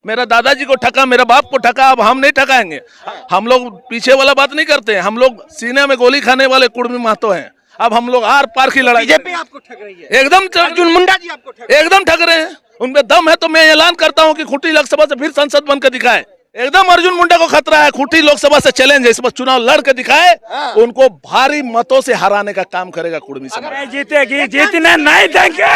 मेरा दादाजी को ठगा, मेरे बाप को ठगा, अब हम नहीं ठगाएंगे। हम लोग पीछे वाला बात नहीं करते हैं, हम लोग सीने में गोली खाने वाले कुर्मी महतो हैं। अब हम लोग आर पार की लड़ाई। बीजेपी आपको ठग रही है, एकदम अर्जुन मुंडा जी आपको ठग एकदम ठग रहे हैं। उनमें दम है तो मैं ऐलान करता हूं कि खूंटी लोकसभा से फिर सांसद बनकर दिखाए। एकदम अर्जुन मुंडा को खतरा है, खूंटी लोकसभा से चैलेंज है, इस बार चुनाव लड़ के दिखाए, उनको भारी मतों से हराने का काम करेगा कुर्मी समाज। नहीं जीतेगी, जीतने नहीं देंगे,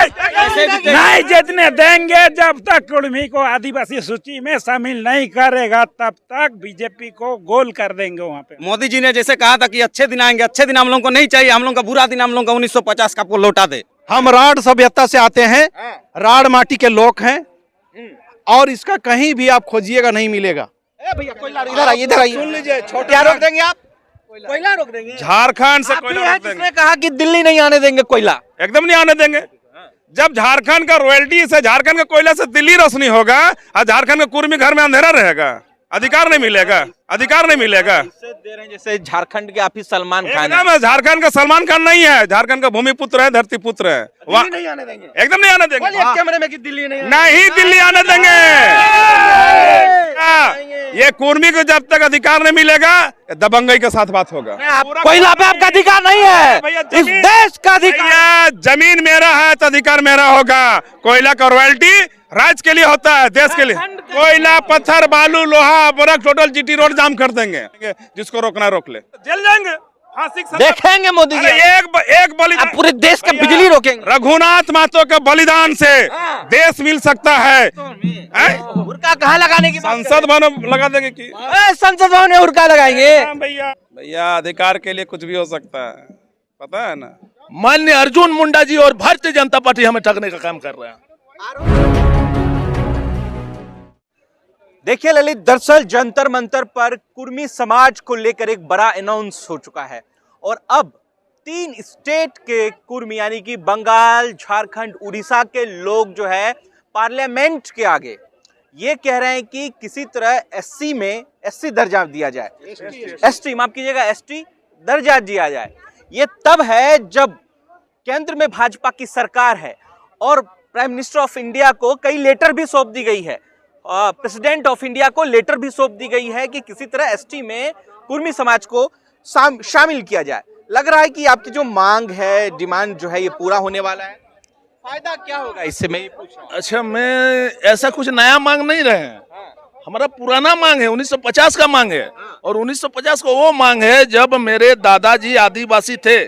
नहीं जीतने देंगे। जब तक कुर्मी को आदिवासी सूची में शामिल नहीं करेगा तब तक बीजेपी को गोल कर देंगे वहाँ पे। मोदी जी ने जैसे कहा था कि अच्छे दिन आएंगे, अच्छे दिन हम लोगों को नहीं चाहिए, हम लोगों का बुरा दिन हम लोगों का 1950 का आपको लौटा दे। हम राड़ सभ्यता से आते हैं, राड़ माटी के लोग हैं और इसका कहीं भी आप खोजिएगा नहीं मिलेगा। भैया कोयला इधर आइए, इधर आइए। सुन लीजिए, क्या रोक देंगे आप? कोयला रोक देंगे? झारखंड से आप ही कोयला हैं रोक देंगे। जिसने कहा कि दिल्ली नहीं आने देंगे कोयला। एकदम नहीं आने देंगे। जब झारखंड का रॉयल्टी से, झारखंड का कोयला से दिल्ली रोशनी होगा और झारखंड का कुर्मी घर में अंधेरा रहेगा, अधिकार नहीं मिलेगा, अधिकार नहीं मिलेगा। दे रहे हैं जैसे झारखंड के आप ही सलमान खान एकदम झारखंड का सलमान खान नहीं है, झारखंड का भूमि पुत्र है, धरती पुत्र है। नहीं आने देंगे, एकदम नहीं आने देंगे। कैमरे में कि दिल्ली नहीं दिल्ली आने देंगे। ये कुर्मी को जब तक अधिकार नहीं मिलेगा दबंगई के साथ बात होगा। कोयला पे आपका अधिकार नहीं है, भैया, इस देश का अधिकार। भैया जमीन मेरा है तो अधिकार मेरा होगा। कोयला का रॉयल्टी राज्य के लिए होता है, देश के लिए। कोयला, पत्थर, बालू, लोहा, बर्फ, टोटल जीटी रोड जाम कर देंगे, जिसको रोकना रोक ले। जेल जाएंगे, फांसी की सजा। देखेंगे मोदी जी, एक बलिदान, आप पूरे देश का बिजली रोकेंगे। रघुनाथ महतो के बलिदान से देश मिल सकता है। हुरका कहाँ लगाने की बात संसद भवन लगा देंगे की? संसद भवन में हुरका लगाएंगे? भैया भैया अधिकार के लिए कुछ भी हो सकता है, पता है ना। माननीय अर्जुन मुंडा जी और भारतीय जनता पार्टी हमें ठगने का काम कर रहे हैं। देखिए ललित, दरअसल जंतर मंतर पर कुर्मी समाज को लेकर एक बड़ा अनाउंस हो चुका है और अब 3 स्टेट के कुर्मी यानी कि बंगाल, झारखंड, उड़ीसा के लोग जो है पार्लियामेंट के आगे ये कह रहे हैं कि किसी तरह एससी में एससी दर्जा दिया जाए, एसटी माफ कीजिएगा, एसटी दर्जा दिया जाए। ये तब है जब केंद्र में भाजपा की सरकार है और प्राइम मिनिस्टर ऑफ इंडिया को कई लेटर भी सौंप दी गई है, प्रेसिडेंट ऑफ इंडिया को लेटर भी सौंप दी गई है कि किसी तरह एसटी में कुर्मी समाज को शामिल किया जाए। लग रहा है कि आपकी जो मांग है, डिमांड जो है, ये पूरा होने वाला है। फायदा क्या होगा इससे, मैं ये पूछ रहा हूं। अच्छा, मैं ऐसा कुछ नया मांग नहीं रहे हैं, हमारा पुराना मांग है, 1950 का मांग है। और 1950 को वो मांग है जब मेरे दादाजी आदिवासी थे।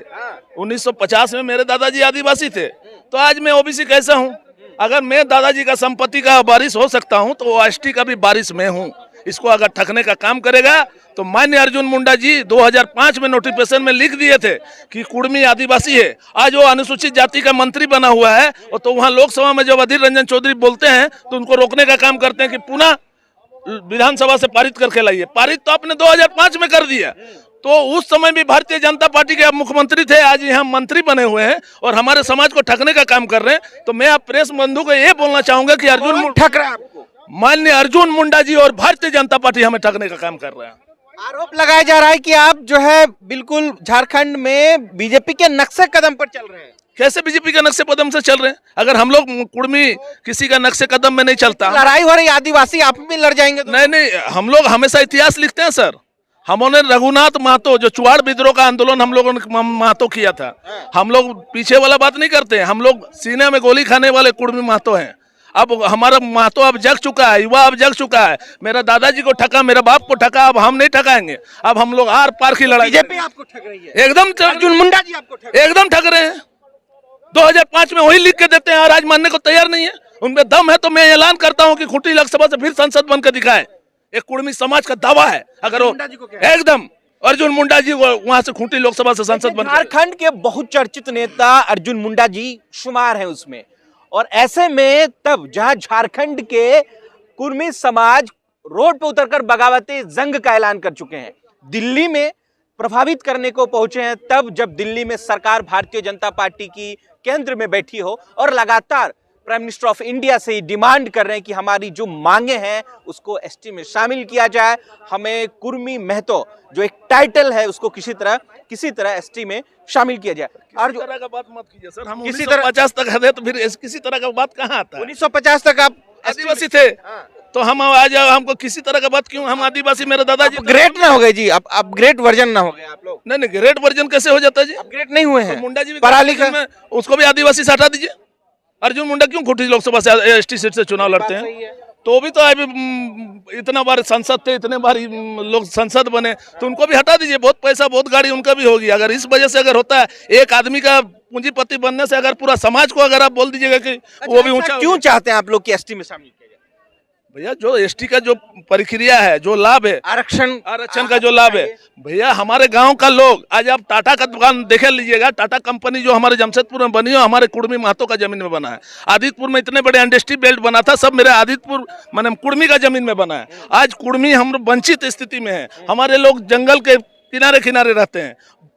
1950 में मेरे दादाजी आदिवासी थे, तो आज मैं ओबीसी कैसा हूँ? अगर मैं दादाजी का संपत्ति का वारिस हो सकता हूं तो एसटी का भी वारिस मैं हूं। इसको अगर ठगने का काम करेगा तो माननीय अर्जुन मुंडा जी 2005 में नोटिफिकेशन में लिख दिए थे कि कुर्मी आदिवासी है। आज वो अनुसूचित जाति का मंत्री बना हुआ है और तो वहां लोकसभा में जब अधीर रंजन चौधरी बोलते हैं तो उनको रोकने का काम करते हैं कि पुनः विधानसभा से पारित करके लाइए। पारित तो आपने 2005 में कर दिया, तो उस समय भी भारतीय जनता पार्टी के आप मुख्यमंत्री थे, आज यहाँ मंत्री बने हुए हैं और हमारे समाज को ठगने का काम कर रहे हैं। तो मैं आप प्रेस बंधु को ये बोलना चाहूंगा कि अर्जुन ठग रहा है आपको, माननीय अर्जुन मुंडा जी और भारतीय जनता पार्टी हमें ठगने का काम कर रहे हैं। आरोप लगाया जा रहा है कि आप जो है बिल्कुल झारखंड में बीजेपी के नक्शे कदम पर चल रहे हैं। कैसे बीजेपी का नक्शे कदम से चल रहे हैं? अगर हम लोग कुर्मी किसी का नक्शे कदम में नहीं चलता, लड़ाई हो रही, आदिवासी आप भी लड़ जाएंगे तो? नहीं, हम लोग हमेशा इतिहास लिखते हैं सर। हमने रघुनाथ महतो जो चुवाड़ विद्रोह का आंदोलन हम लोगों ने महतो किया था, हम लोग पीछे वाला बात नहीं करते हैं, हम लोग सीने में गोली खाने वाले कुर्मी महतो हैं। अब हमारा महतो अब जग चुका है, युवा अब जग चुका है। मेरा दादाजी को ठगा, मेरे बाप को ठगा, अब हम नहीं ठगाएंगे। अब हम लोग आर पार की लड़ाई। बीजेपी आपको ठग रही है, एकदम अर्जुन मुंडा जी आपको एकदम ठग रहे हैं। 2005 में वही लिख के देते हैं और आज मानने को तैयार नहीं है। उनमें दम है तो मैं ऐलान करता हूँ कि खूंटी लोकसभा से फिर सांसद बनकर दिखाए। एक कुर्मी समाज का दावा है, अगर वो एकदम अर्जुन मुंडा जी वहां से खूंटी लोकसभा से सांसद बन। झारखंड के बहुचर्चित नेता अर्जुन मुंडा जी शुमार हैं उसमें, और ऐसे में तब जहां झारखंड के कुर्मी समाज रोड पर उतरकर बगावती जंग का ऐलान कर चुके हैं, दिल्ली में प्रभावित करने को पहुंचे हैं, तब जब दिल्ली में सरकार भारतीय जनता पार्टी की केंद्र में बैठी हो और लगातार प्राइम मिनिस्टर ऑफ इंडिया से डिमांड कर रहे हैं कि हमारी जो मांगे हैं उसको एसटी में शामिल किया जाए, हमें कुर्मी महतो जो एक टाइटल है उसको किसी तरह एसटी में शामिल किया जाए। और तरह का बात मत कीजिए सर, हम किसी 1950 तक है तो फिर किसी तरह का बात कहाँ आता है? 1950 तक आप आदिवासी थे तो हम आज हमको किसी तरह का बात क्यों, हम आदिवासी, मेरे दादाजी ग्रेट ना हो गए जी, अब अपग्रेड वर्जन ना हो गए आप लोग, नहीं ग्रेट वर्जन कैसे हो जाता है जी? अपग्रेड नहीं हुए हैं। तो मुंडा जी भी पढ़ा लिखा में उसको भी आदिवासी से हटा दीजिए। अर्जुन मुंडा क्यों खूंटी लोकसभा से एसटी सीट से चुनाव लड़ते हैं? तो भी तो अभी इतना बार सांसद थे, इतने बार लोग संसद बने, तो उनको भी हटा दीजिए। बहुत पैसा बहुत गाड़ी उनका भी होगी। अगर इस वजह से अगर होता है, एक आदमी का पूंजीपति बनने से अगर पूरा समाज को अगर आप बोल दीजिएगा कि वो भी ऊंचा, क्यों चाहते हैं आप लोग कि एसटी में शामिल किया जाए? भैया जो एसटी का जो प्रक्रिया है, जो लाभ है, आरक्षण का जो लाभ है, भैया हमारे गांव का लोग, आज आप टाटा का दुकान देखे लीजिएगा, टाटा कंपनी जो हमारे जमशेदपुर में बनी हो, हमारे कुर्मी महतो का जमीन में बना है। आदितपुर में इतने बड़े इंडस्ट्री बेल्ट बना था, सब मेरे आदितपुर माने कुर्मी का जमीन में बना है। आज कुर्मी हम वंचित स्थिति में है, हमारे लोग जंगल के किनारे किनारे रहते हैं,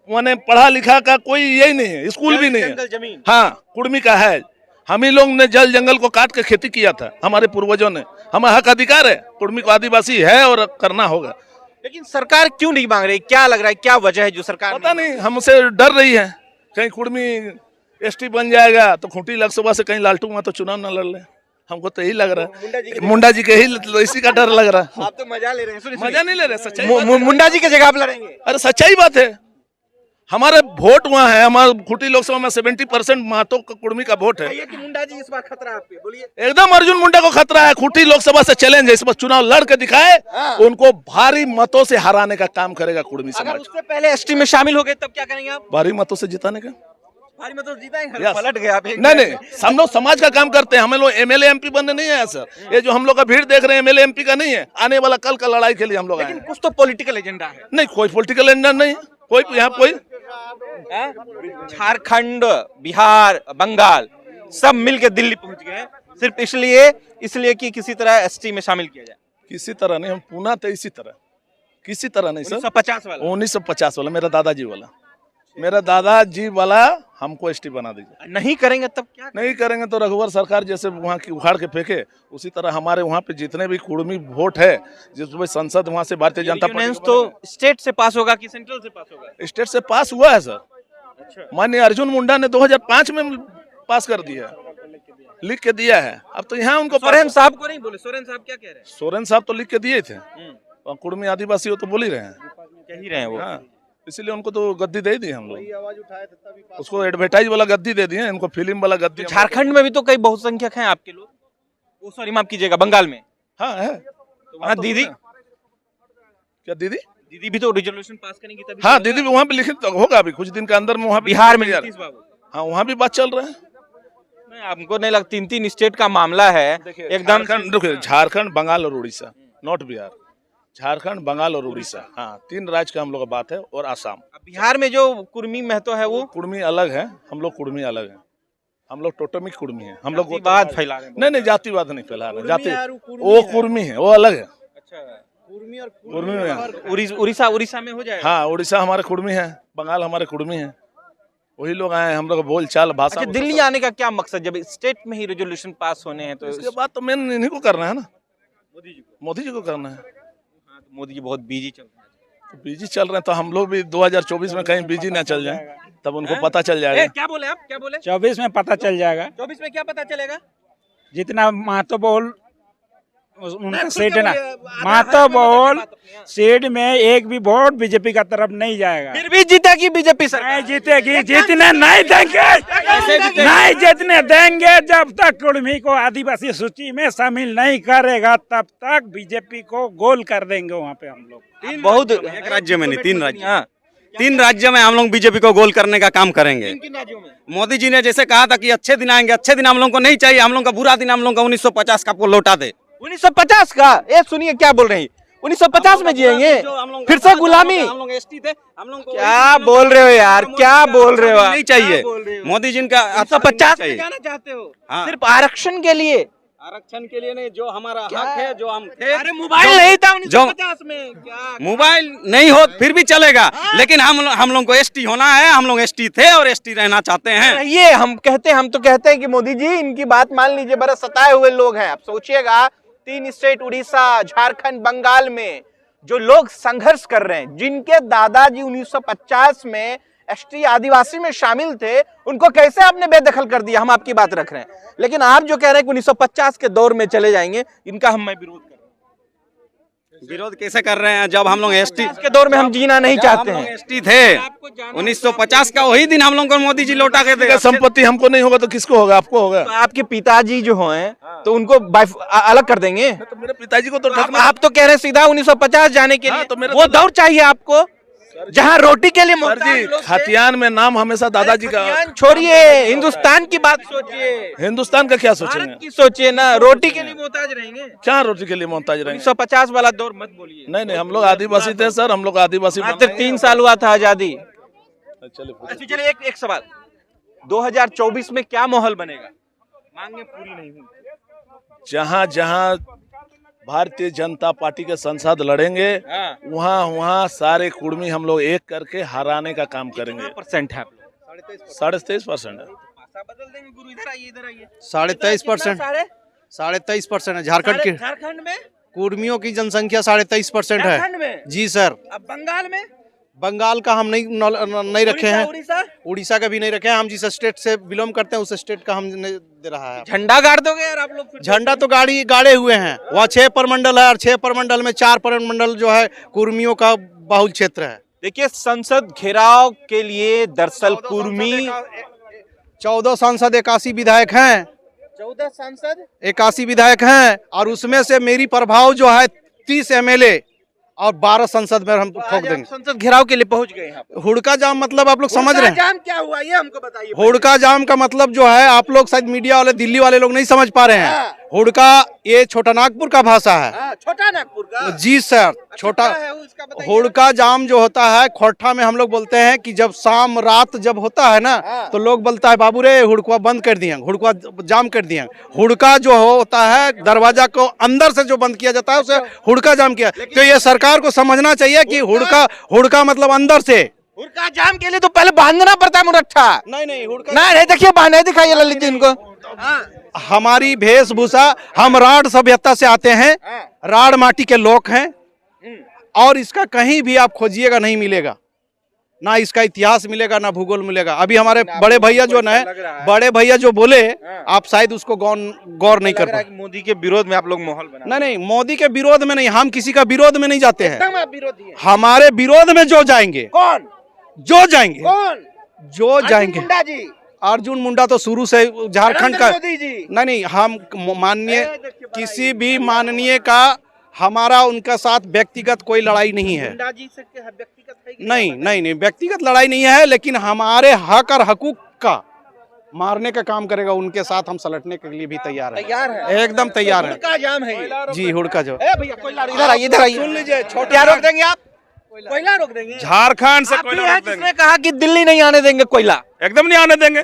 माने पढ़ा लिखा का कोई यही नहीं है, स्कूल भी नहीं है। हाँ, कुर्मी का है। हम ही लोग ने जल जंगल को काट के खेती किया था, हमारे पूर्वजों ने। हमारा हक अधिकार है, कुर्मी को आदिवासी है और करना होगा। लेकिन सरकार क्यों नहीं मांग रही? क्या लग रहा है, क्या वजह है जो सरकार पता नहीं, हमसे डर रही है कहीं कुर्मी एसटी बन जाएगा तो खूंटी लोकसभा से कहीं लालटू में तो चुनाव न लड़ ले। हमको तो यही लग रहा है, मुंडा जी के ही इसी का डर लग रहा है। आप तो मजा ले रहे हैं। मजा नहीं ले रहे, सच्चाई मुंडा जी की जगह आप लड़ेंगे? अरे सच्चाई बात है, हमारे वोट वहाँ है, हमारे खूंटी लोकसभा में 70% महतो का कुर्मी का वोट है। कि मुंडा जी इस बार खतरा आप पे, बोलिए। एकदम अर्जुन मुंडा को खतरा है। खूंटी लोकसभा से चैलेंज है, इस बार चुनाव लड़ के दिखाए, उनको भारी मतों से हराने का काम करेगा कुर्मी अगर समाज। उससे पहले एसटी में शामिल हो गए तब क्या करेंगे आप? भारी मतों से जिताने का। भारी मतलब जीतेंगे? Yes. पलट गए आप। नहीं हम लोग समाज का काम करते हैं, हमें लोग एमएलए एमपी बनने नहीं आया सर। ये जो हम लोग का भीड़ देख रहे हैं एमएलए एमपी का नहीं है, आने वाला कल का लड़ाई के लिए हम लोग आए लेकिन हैं। कुछ तो पॉलिटिकल एजेंडा है। नहीं, कोई पॉलिटिकल एजेंडा नहीं है, कोई यहाँ कोई। झारखंड, बिहार, बंगाल सब मिलके दिल्ली पहुंच गए हैं, सिर्फ इसलिए कि किसी तरह एसटी में शामिल किया जाए। किसी तरह नहीं, हम पूना थे इसी तरह, किसी तरह नहीं सर। 1950 वाला 1950 वाला मेरा दादाजी वाला, मेरा दादाजी वाला हमको एसटी बना दीजिए। नहीं करेंगे तब क्या? नहीं करेंगे तो रघुवर सरकार जैसे वहाँ की उखाड़ के फेंके, उसी तरह हमारे वहाँ पे जितने भी कुर्मी वोट है, जिसमें संसद वहाँ से भारतीय जनता पार्टी तो स्टेट से पास होगा कि सेंट्रल से पास होगा? स्टेट से पास हुआ है सर। माननीय अर्जुन मुंडा ने 2005 में पास कर दिया, लिख के दिया है। अब तो यहाँ उनको सोरेन साहब को नहीं बोले? सोरेन साहब क्या कह रहे हैं? सोरेन साहब तो लिख के दिए थे, और कुर्मी आदिवासी हो तो बोल ही रहे हैं, कह ही रहे हैं वो। हाँ, इसीलिए उनको तो गद्दी दे दी हम लोग, उसको एडवर्टाइज वाला गद्दी दे दिए, इनको फिल्म वाला गद्दी। झारखंड में भी तो कई बहुसंख्यक हैं आपके लोग, वो सॉरी माफ कीजिएगा, बंगाल में। हाँ है, तो वहाँ दीदी, क्या दीदी भी तो रिजोल्यूशन पास करेंगी तभी। हाँ, दीदी भी वहाँ पे लिखित तो होगा अभी कुछ दिन के अंदर में, वहाँ बिहार में नीतीश बाबू। हाँ, वहाँ भी बात चल रहा है। हमको नहीं लगता 3 स्टेट का मामला है एकदम। झारखंड, बंगाल और उड़ीसा, नॉट बिहार। झारखंड, बंगाल और उड़ीसा, हाँ 3 राज्य का हम लोग का बात है, और आसाम। बिहार में जो कुर्मी महतो है वो कुर्मी अलग है, हम लोग कुर्मी अलग है, हम लोग टोटमिक कुर्मी है। हम लोग जातिवाद फैला रहे हैं। नहीं जातिवाद नहीं फैला रहे, जाति वो कुर्मी है, वो अलग है। अच्छा, कुर्मी में उड़ीसा में हो जाएगा। हाँ, उड़ीसा हमारे कुर्मी है, बंगाल हमारे कुर्मी है, वही लोग आए हैं, हम लोग बोल चाल भाषा। अच्छा, दिल्ली आने का क्या मकसद, जब स्टेट में ही रेजोल्यूशन पास होने हैं तो? इसके बाद तो मेन इन्हीं को करना है ना, मोदी जी को करना है। मोदी जी बहुत बिजी चल रहे हैं। तो बिजी चल रहे हैं तो हम लोग भी 2024 में कहीं बिजी ना चल जाए, तब उनको पता चल जाएगा। क्या बोले आप, क्या बोले? 24 में पता चल जाएगा। 24 में क्या पता चलेगा? जितना महतो बोल उनका सीट है ना, महतो बोल सीट में एक भी वोट बीजेपी का तरफ नहीं जाएगा। फिर भी जीतेगी बीजेपी सरकार? नहीं जीतेगी, जीतने नहीं देंगे, नहीं जीतने देंगे। जब तक कुर्मी को आदिवासी सूची में शामिल नहीं करेगा तब तक बीजेपी को गोल कर देंगे वहाँ पे हम लोग। बहुत एक राज्य में नहीं, 3 राज्य, 3 राज्य में हम लोग बीजेपी को गोल करने का काम करेंगे। किन राज्यों में? मोदी जी ने जैसे कहा था कि अच्छे दिन आएंगे, अच्छे दिन हम लोग को नहीं चाहिए, हम लोग का बुरा दिन हम लोग का 1950 का आपको लौटा दे। 1950 का? ये सुनिए क्या बोल रही, 1950 में जिएंगे फिर से गुलामी? हम लोग एसटी थे, हम लोग क्या बोल रहे हो यार, क्या बोल रहे हो आप? नहीं चाहिए मोदी जी का 1950 में जाना चाहते हो? सिर्फ आरक्षण के लिए? आरक्षण के लिए नहीं, जो हमारा हक है, जो हम थे। अरे मोबाइल नहीं था 1950 में, क्या मोबाइल नहीं हो फिर भी चलेगा, लेकिन हम लोग को एसटी होना है, हम लोग एसटी थे और एसटी रहना चाहते हैं। ये हम तो कहते हैं कि मोदी जी इनकी बात मान लीजिए, बड़े सताए हुए लोग हैं। आप सोचिएगा 3 स्टेट उड़ीसा, झारखंड, बंगाल में जो लोग संघर्ष कर रहे हैं, जिनके दादाजी 1950 में एसटी आदिवासी में शामिल थे, उनको कैसे आपने बेदखल कर दिया? हम आपकी बात रख रहे हैं, लेकिन आप जो कह रहे हैं कि 1950 के दौर में चले जाएंगे, इनका हम विरोध कर रहे हैं। विरोध कैसे कर रहे हैं जब हम लोग एसटी के दौर में हम जीना नहीं चाहते हैं। एसटी थे 1950 का, वही दिन हम लोग को मोदी जी लौटा के देगा। संपत्ति हमको नहीं होगा तो किसको होगा? आपको होगा। तो आपके पिताजी जो हैं तो उनको अलग कर देंगे? तो मेरे पिताजी को तो आप तो कह रहे हैं सीधा 1950 जाने के लिए, तो मेरा वो दौर चाहिए आपको जहां रोटी के लिए सर जी, खतियान में नाम हमेशा दादाजी का। छोड़िए, हिंदुस्तान की बात सोचिए, हिंदुस्तान का क्या भारत सोचेंगे? की सोचिए ना। रोटी के लिए मोहताज रहेंगे? क्या रोटी के लिए मोहताज रहेंगे? 1950 वाला दौर मत बोलिए। नहीं, हम लोग आदिवासी थे सर, हम लोग आदिवासी। मात्र 3 साल हुआ था आजादी। चलिए चलिए एक सवाल, 2024 में क्या माहौल बनेगा? मांगे पूरी नहीं हुई, जहाँ जहाँ भारतीय जनता पार्टी के सांसद लड़ेंगे वहाँ वहाँ सारे कुर्मी हम लोग एक करके हराने का काम करेंगे। परसेंट है आप लोग? 23.5% है। बदल देंगे गुरु, इधर आइए, इधर आइए। 23.5%, 23.5% है। झारखंड में कुर्मियों की जनसंख्या 23.5% है। झारखंड में? जी सर। अब बंगाल में? बंगाल का हम नहीं रखे हैं, उड़ीसा? उड़ीसा का भी नहीं रखे हैं। हम जिस स्टेट से बिलोंग करते हैं उस स्टेट का हम दे रहा है। झंडा गाड़ दोगे यार आप लोग? झंडा तो गाड़े हुए हैं। वहाँ 6 प्रमंडल है और 6 प्रमंडल में 4 प्रमंडल जो है कुर्मियों का बहुल क्षेत्र है। देखिए, संसद घेराव के लिए दरअसल कुर्मी 14 सांसद 81 विधायक हैं। 14 सांसद 81 विधायक हैं और उसमें से मेरी प्रभाव जो है 30 एमएलए और 12 संसद में हम ठोक देंगे। संसद घेराव के लिए पहुंच गए हैं। हुड़का जाम मतलब आप लोग समझ रहे हैं? जाम क्या हुआ ये हमको बताइए। हुड़का जाम का मतलब जो है, आप लोग शायद मीडिया वाले, दिल्ली वाले लोग नहीं समझ पा रहे हैं। हुड़का ये छोटा नागपुर का भाषा है। छोटा नागपुर का? जी सर, छोटा। हुड़का जाम जो होता है खोरठा में हम लोग बोलते हैं कि जब शाम रात जब होता है ना, तो लोग बोलता है बाबू रे हुड़का बंद कर दिए, हुड़का जाम कर दिए। हुड़का जो होता है दरवाजा को अंदर से जो बंद किया जाता है उसे हुड़का जाम किया। तो ये सरकार को समझना चाहिए कि हुड़का मतलब अंदर से। हुड़का जाम के लिए तो पहले बांधना पड़ता है मुरट्ठा। नहीं हुड़का नहीं, देखिए बांधे दिखाइए ललित जी इनको। हमारी वेशभूषा, हम राढ़ सभ्यता से आते हैं, राढ़ माटी के लोग हैं और इसका कहीं भी आप खोजिएगा नहीं मिलेगा, ना इसका इतिहास मिलेगा ना भूगोल मिलेगा। अभी हमारे बड़े भैया जो है, बड़े भैया जो बोले, आप शायद उसको गौर नहीं कर पाए। मोदी के विरोध में आप लोग माहौल बना? नहीं, मोदी के विरोध में नहीं, हम किसी का विरोध में नहीं जाते हैं। एकदम आप विरोधी हैं। हमारे विरोध में जो जाएंगे, कौन जो जाएंगे, कौन जो जाएंगे, मुंडा जी, अर्जुन मुंडा तो शुरू से झारखंड का। मोदी जी नहीं, हम माननीय किसी भी माननीय का हमारा उनका साथ व्यक्तिगत कोई लड़ाई नहीं है। मुंडा जी से व्यक्तिगत है कि नहीं, व्यक्तिगत लड़ाई नहीं है, लेकिन हमारे हक और हकूक का मारने का काम करेगा, उनके साथ हम सलटने के लिए भी तैयार है, एकदम तैयार है। हुड़का जाम है ये। जी, हुड़का जो। भैया कोयला, इधर आइए, इधर आइए। सुन लीजिए, क्या रोक देंगे आप? कोयला रोक देंगे? झारखंड से आप ही कोयला हैं रोक देंगे। जिसने कहा कि दिल्ली नहीं आने देंगे कोयला। एकदम नहीं आने देंगे।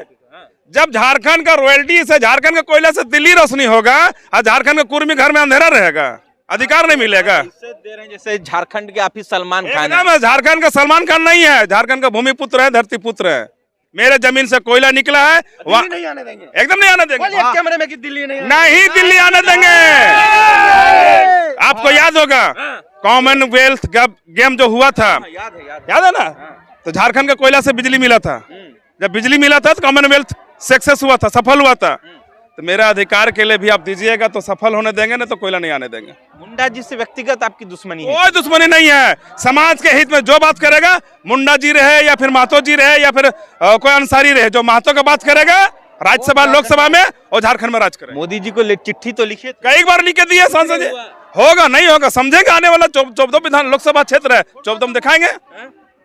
जब झारखंड का रॉयल्टी से, झारखंड के कोयला से दिल्ली रोशनी होगा और झारखंड के कुर्मी घर में अंधेरा रहेगा, अधिकार नहीं मिलेगा। इससे दे रहे हैं जैसे झारखंड के आप ही सलमान खान एकदम है, झारखंड का सलमान खान नहीं है, झारखंड का भूमि पुत्र है, धरती पुत्र है। मेरे जमीन से कोयला निकला है, वहाँ नहीं आने देंगे। एकदम नहीं आने देंगे। कैमरे में कि दिल्ली नहीं नहीं दिल्ली आने देंगे। आपको याद होगा कॉमनवेल्थ गेम जो हुआ था, याद है ना? तो झारखंड के कोयला से बिजली मिला था। जब बिजली मिला था तो कॉमनवेल्थ सक्सेस हुआ था, सफल हुआ था। तो मेरा अधिकार के लिए भी आप दीजिएगा तो सफल होने देंगे, ना तो कोयला नहीं आने देंगे। मुंडा जी से व्यक्तिगत आपकी दुश्मनी है? कोई दुश्मनी नहीं है। समाज के हित में जो बात करेगा, मुंडा जी रहे या फिर महतो जी रहे या फिर कोई अंसारी रहे, जो महतो का बात करेगा राज्यसभा लोकसभा में और झारखंड में राज करेगा। मोदी जी को चिट्ठी तो लिखिए, कई बार लिख के दिए सांसद जी। होगा नहीं होगा समझेगा, आने वाला 14 विधान लोकसभा क्षेत्र है, 14 दिखाएंगे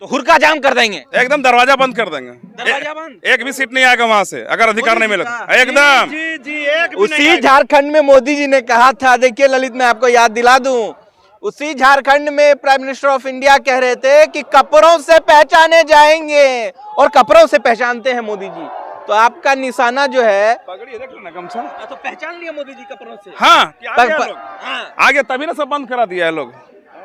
तो हुड़का जाम कर देंगे, एकदम दरवाजा बंद कर देंगे। दरवाजा बंद। एक भी सीट नहीं आएगा वहां से अगर अधिकार नहीं मिलेगा। एकदम उसी झारखंड में मोदी जी ने कहा था, देखिए ललित मैं आपको याद दिला दूं, उसी झारखंड में प्राइम मिनिस्टर ऑफ इंडिया कह रहे थे कि कपड़ों से पहचाने जाएंगे, और कपड़ों से पहचानते हैं मोदी जी। तो आपका निशाना जो है पगड़ी देख लेना कम से तो पहचान लिया मोदी जी कपड़ों से। हाँ आगे तभी ना सब बंद करा दिया है लोग,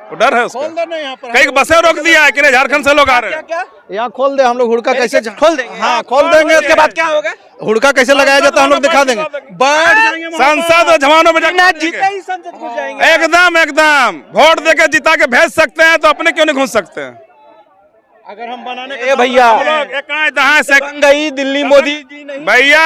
तो डर है उसका। कई बसें रोक दिया है कि नहीं झारखंड से लोग आ रहे हैं। यहाँ खोल दे, हम लोग हुड़का कैसे खोल देंगे। हाँ खोल देंगे, उसके बाद क्या होगा, हुड़का कैसे लगाया जाता है हम लोग दिखा देंगे। बैठ जाएंगे संसद और जवानों में जीते ही संसद घुस जाएंगे। एकदम वोट देकर जिता के भेज सकते हैं, तो अपने क्यों नहीं घुस सकते हैं? अगर हम बनाने ए भैया हम लोग एक दहां से बन गई दिल्ली, मोदी जी नहीं भैया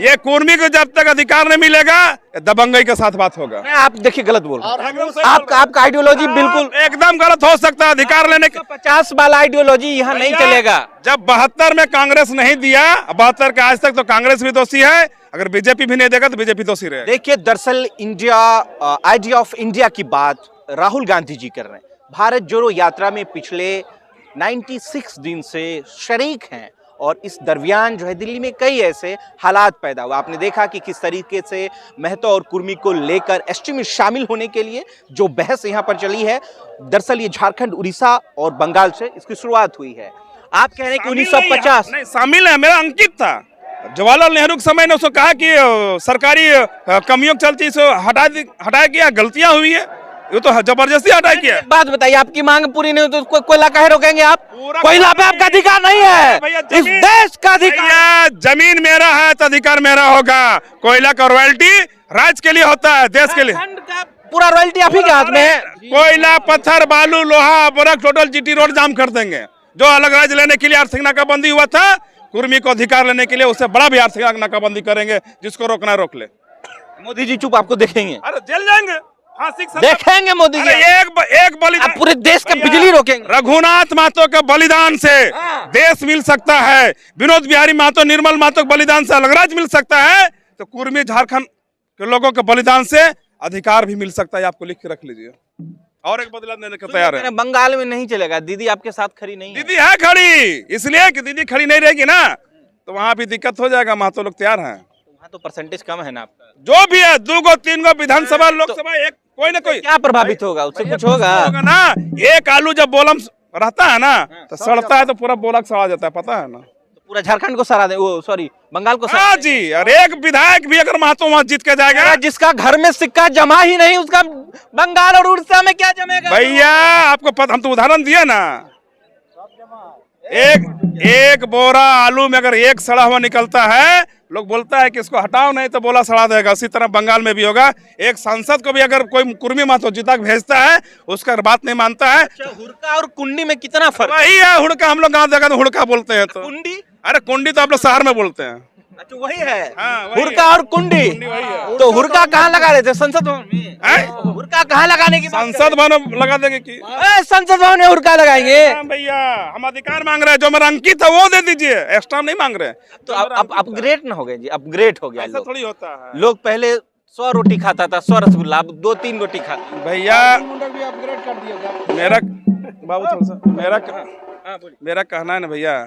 ये कुर्मी को जब तक अधिकार नहीं मिलेगा दबंगई के साथ बात होगा। नहीं, आप देखिए गलत बोल रहे हैं। आपका आइडियोलॉजी बिल्कुल एकदम गलत हो सकता है अधिकार लेने के। 50 वाला आइडियोलॉजी यहाँ नहीं चलेगा। जब 72 में कांग्रेस नहीं दिया, 72 के आज तक तो कांग्रेस भी दोषी है, अगर बीजेपी भी नहीं देगा तो बीजेपी दोषी रहेगा। देखिए दरअसल इंडिया आइडिया ऑफ इंडिया की बात राहुल गांधी जी कर रहे हैं। भारत जोड़ो यात्रा में पिछले 96 दिन से शरीक हैं और इस दरमियान जो है दिल्ली में कई ऐसे हालात पैदा हुआ। आपने देखा कि किस तरीके से महतो और कुर्मी को लेकर एसटी में शामिल होने के लिए जो बहस यहाँ पर चली है, दरअसल ये झारखंड, उड़ीसा और बंगाल से इसकी शुरुआत हुई है। आप कह रहे हैं कि 1950 नहीं शामिल है, मेरा अंकित था। जवाहरलाल नेहरू के समय ने उसको कहा कि सरकारी कमियों चलती सो हटाया किया, गलतियां हुई है, ये तो जबरदस्ती हटाया किया। बात बताइए, आपकी मांग पूरी नहीं हो तो कोयला काहे रोकेंगे आप? कोयला पे आपका अधिकार नहीं है, इस देश का अधिकार। जमीन मेरा है तो अधिकार मेरा होगा। कोयला का रॉयल्टी राज्य के लिए होता है, देश के लिए। पूरा रॉयल्टी आप ही के हाथ में है। कोयला, पत्थर, बालू, लोहा, बोरक, टोटल जीटी रोड जाम कर देंगे। जो अलग राज्य लेने के लिए आर्थिक नाकाबंदी हुआ था, कुर्मी को अधिकार लेने के लिए उससे बड़ा भी आर्थिक नाकाबंदी करेंगे। जिसको रोकना रोक ले। मोदी जी चुप, आपको देखेंगे, अरे जेल जाएंगे, देखेंगे मोदी जी। एक बलिदान, आप पूरे देश का बिजली रोकेंगे। रघुनाथ महतो के बलिदान से देश मिल सकता है, विनोद बिहारी महतो, निर्मल महतो के बलिदान से अलग राज्य मिल सकता है, तो कुर्मी झारखंड के लोगों के बलिदान से अधिकार भी मिल सकता है। आपको लिख के रख लीजिए और एक बदलाव देने को तैयार है। बंगाल में नहीं चलेगा, दीदी आपके साथ खड़ी नहीं है। दीदी है खड़ी, इसलिए कि दीदी खड़ी नहीं रहेगी ना तो वहां भी दिक्कत हो जाएगा। महतो लोग तैयार हैं। वहाँ तो परसेंटेज कम है ना आपका। जो भी है, 2 3 विधानसभा, लोकसभा, एक कोई ना कोई क्या प्रभावित होगा, उससे कुछ होगा ना। एक आलू जब बोलम रहता है ना तो सड़ता है तो पूरा बोलक सड़ा जाता है, पता है ना। तो पूरा झारखंड को सरा दे, वो सॉरी बंगाल को हाँ जी। और एक विधायक भी अगर महतो वहां जीत के जाएगा, जिसका घर में सिक्का जमा ही नहीं, उसका बंगाल और उड़ीसा में क्या जमेगा? भैया आपको पता, हम तो उदाहरण दिए ना। एक बोरा आलू में अगर एक सड़ा हुआ निकलता है, लोग बोलता है कि इसको हटाओ, नहीं तो बोला सड़ा देगा। उसी तरह बंगाल में भी होगा। एक सांसद को भी अगर कोई कुर्मी महतो जिता भेजता है, उसका बात नहीं मानता है। हुड़का और कुंडी में कितना फर्क? वही है हुड़का, हम लोग गाँव जगह तो हुड़का बोलते हैं। तो कुंडी, अरे कुंडी तो आप लोग शहर में बोलते हैं। अच्छा वही है। हाँ, वही हुड़का और कुंडी वही है। तो हुड़का कहाँ लगा रहे थे? संसद भवन में। हुड़का कहाँ लगाने की बात कर रहे संसद भवन लगा देंगे कि हैं? संसद भवन में हुड़का लगाएंगे? हाँ भैया, हम अधिकार मांग रहे हैं, जो मेरा अंकित है वो दे दीजिए, एक्स्ट्रा नहीं मांग रहे। तो अब अपग्रेड ना हो गए जी, अपग्रेड हो गया। ऐसा थोड़ी होता है। लोग पहले 100 रोटी खाता था, 100 रसगुल्ला, अब 2-3 रोटी खाता। भैया भी अपग्रेड कर दिया। मेरा बाबू थोड़ा सा मेरा कहना है ना भैया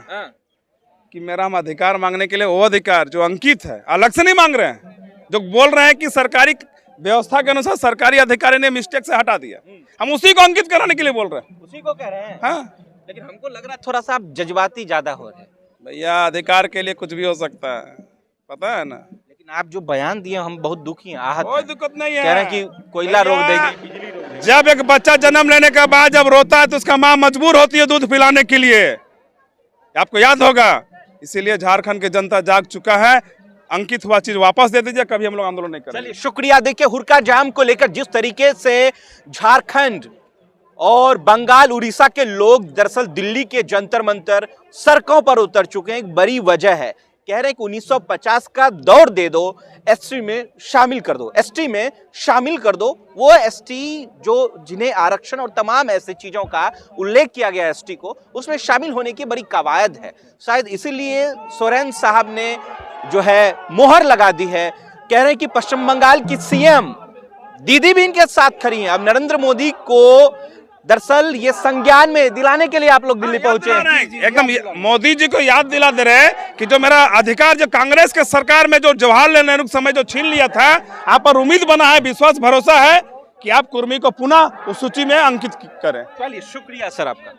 कि मेरा हम अधिकार मांगने के लिए वो अधिकार जो अंकित है, अलग से नहीं मांग रहे हैं। जो बोल रहे हैं कि सरकारी व्यवस्था के अनुसार सरकारी अधिकारी ने मिस्टेक से हटा दिया, हम उसी को अंकित कराने के लिए बोल रहे हैं। उसी को कह रहे हैं। हाँ लेकिन हमको लग रहा है थोड़ा सा आप जज्बाती ज्यादा हो रहे हैं। भैया, अधिकार के लिए कुछ भी हो सकता है, पता है ना। लेकिन आप जो बयान दिए, हम बहुत दुखी हैं, आहत कोई हैं। दिक्कत नहीं है। कह रहे हैं कि कोयला रोक देगी, बिजली रोक देगी। जब एक बच्चा जन्म लेने के बाद जब रोता है तो उसका माँ मजबूर होती है दूध पिलाने के लिए, आपको याद होगा। इसीलिए झारखंड की जनता जाग चुका है। अंकित हुआ चीज वापस दे दीजिए, कभी हम लोग आंदोलन नहीं करेंगे। चलिए शुक्रिया। देखिए हुड़का जाम को लेकर जिस तरीके से झारखंड और बंगाल, उड़ीसा के लोग दरअसल दिल्ली के जंतर मंतर सड़कों पर उतर चुके हैं, एक बड़ी वजह है। कह रहे हैं कि 1950 का दौर दे दो, एसटी में शामिल कर दो, एसटी में शामिल कर दो। वो एसटी जो जिन्हें आरक्षण और तमाम ऐसी चीजों का उल्लेख किया गया एसटी को, उसमें शामिल होने की बड़ी कवायद है। शायद इसीलिए सोरेन साहब ने जो है मोहर लगा दी है। कह रहे हैं कि पश्चिम बंगाल की सीएम दीदी भी इनके साथ खड़ी हैं। अब नरेंद्र मोदी को दरअसल ये संज्ञान में दिलाने के लिए आप लोग दिल्ली पहुंचे हैं। एकदम मोदी जी को याद दिला दे रहे हैं कि जो मेरा अधिकार जो कांग्रेस के सरकार में जो जवाहरलाल नेहरू के समय जो छीन लिया था, आप पर उम्मीद बना है, विश्वास भरोसा है कि आप कुर्मी को पुनः उस सूची में अंकित करें। चलिए शुक्रिया सर आपका।